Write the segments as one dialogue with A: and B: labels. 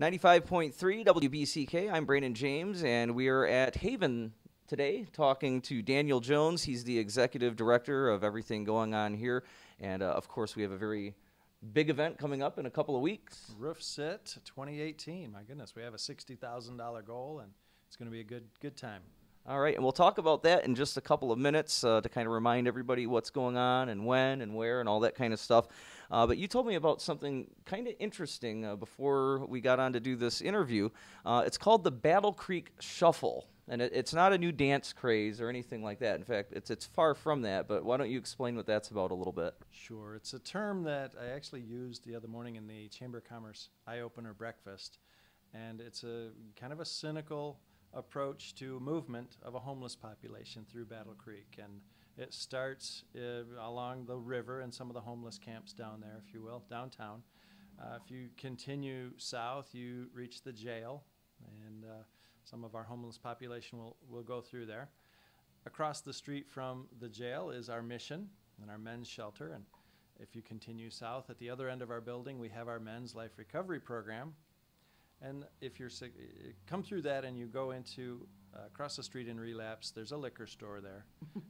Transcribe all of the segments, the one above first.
A: 95.3 WBCK, I'm Brandon James, and we are at Haven today talking to Daniel Jones. He's the executive director of everything going on here, and of course we have a very big event coming up in a couple of weeks.
B: Roof Sit 2018. My goodness, we have a $60,000 goal, and it's going to be a good time.
A: All right, and we'll talk about that in just a couple of minutes to kind of remind everybody what's going on and when and where and all that kind of stuff. But you told me about something kind of interesting before we got on to do this interview. It's called the Battle Creek Shuffle, and it's not a new dance craze or anything like that. In fact, it's far from that, but why don't you explain what that's about a little bit?
B: Sure. It's a term that I actually used the other morning in the Chamber of Commerce eye-opener breakfast, and it's a kind of a cynical approach to movement of a homeless population through Battle Creek. And it starts along the river and some of the homeless camps down there, if you will, downtown. If you continue south, you reach the jail, and some of our homeless population will go through there. Across the street from the jail is our mission and our men's shelter. And if you continue south, at the other end of our building, we have our men's life recovery program. And if you're sick, come through that and you go into across the street in Relapse, there's a liquor store there.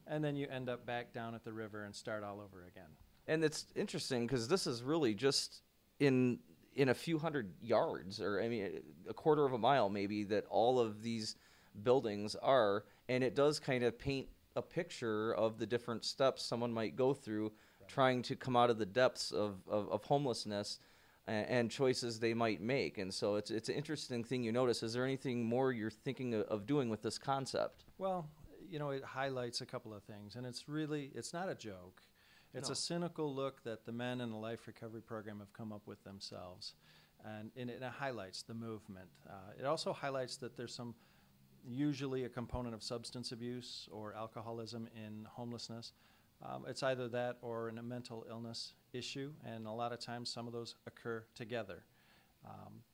B: And then you end up back down at the river and start all over again.
A: And it's interesting because this is really just in a few hundred yards, or I mean a quarter of a mile maybe, that all of these buildings are, and it does kind of paint a picture of the different steps someone might go through trying to come out of the depths of homelessness and choices they might make. And so it's an interesting thing you notice. Is there anything more you're thinking of doing with this concept?
B: Well, you know, it highlights a couple of things, and it's not a joke. It's a cynical look that the men in the life recovery program have come up with themselves, and it highlights the movement. It also highlights that there's usually a component of substance abuse or alcoholism in homelessness. It's either that or a mental illness issue, and a lot of times some of those occur together.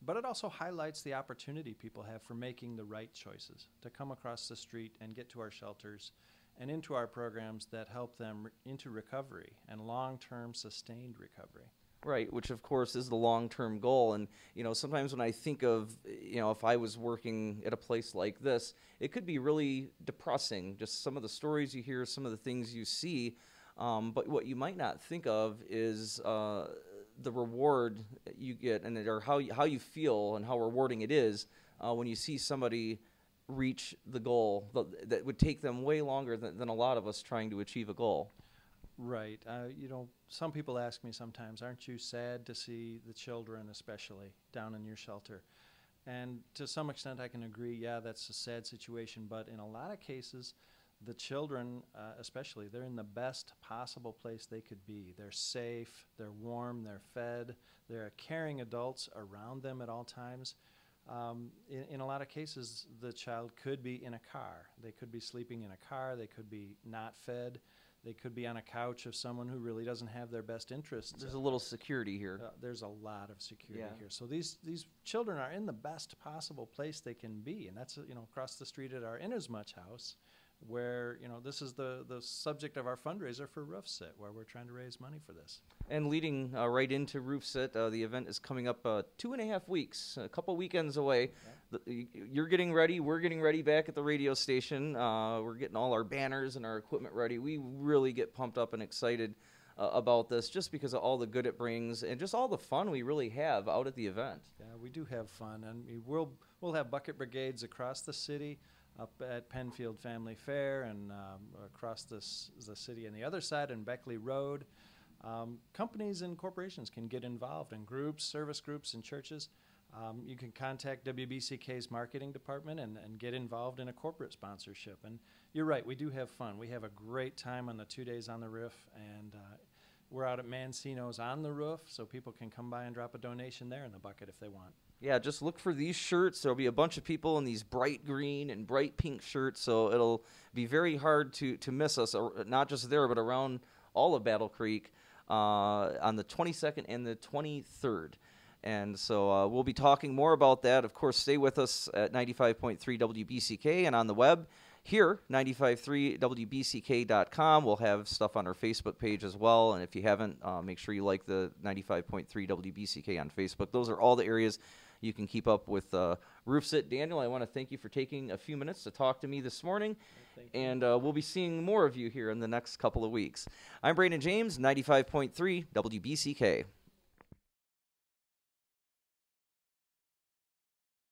B: But it also highlights the opportunity people have for making the right choices, to come across the street and get to our shelters and into our programs that help them into recovery and long-term sustained recovery.
A: Right, which of course is the long-term goal. And you know, sometimes when I think of, you know, if I was working at a place like this, it could be really depressing, just some of the stories you hear, some of the things you see. But what you might not think of is the reward you get, or how you feel and how rewarding it is when you see somebody reach the goal that would take them way longer than a lot of us trying to achieve a goal.
B: Right. You know, some people ask me sometimes, aren't you sad to see the children, especially, down in your shelter? And to some extent I can agree, yeah, that's a sad situation, but in a lot of cases, the children, especially, they're in the best possible place they could be. They're safe, they're warm, they're fed, there are caring adults around them at all times. In a lot of cases, the child could be in a car. They could be sleeping in a car, they could be not fed, they could be on a couch of someone who really doesn't have their best interests.
A: There's a little security here.
B: There's a lot of security here. So these children are in the best possible place they can be, and that's, you know, across the street at our Inasmuch house, where, you know, this is the subject of our fundraiser for Roof Sit, where we're trying to raise money for this.
A: And leading right into Roof Sit, the event is coming up 2.5 weeks, a couple weekends away. Yeah. You're getting ready. We're getting ready back at the radio station. We're getting all our banners and our equipment ready. We really get pumped up and excited about this, just because of all the good it brings and just all the fun we really have out at the event.
B: Yeah, we do have fun, and we'll have bucket brigades across the city, up at Penfield Family Fair, and across the city on the other side in Beckley Road. Companies and corporations can get involved in groups, service groups, and churches. You can contact WBCK's marketing department and get involved in a corporate sponsorship. And you're right, we do have fun. We have a great time on the 2 days on the roof, and we're out at Mancino's on the roof, so people can come by and drop a donation there in the bucket if they want.
A: Yeah, just look for these shirts. There'll be a bunch of people in these bright green and bright pink shirts, so it'll be very hard to miss us, not just there, but around all of Battle Creek on the 22nd and the 23rd. And so we'll be talking more about that. Of course, stay with us at 95.3 WBCK and on the web here, 953wbck.com. We'll have stuff on our Facebook page as well. And if you haven't, make sure you like the 95.3 WBCK on Facebook. Those are all the areas you can keep up with Roofs It. Daniel, I want to thank you for taking a few minutes to talk to me this morning. And we'll be seeing more of you here in the next couple of weeks. I'm Brandon James, 95.3 WBCK.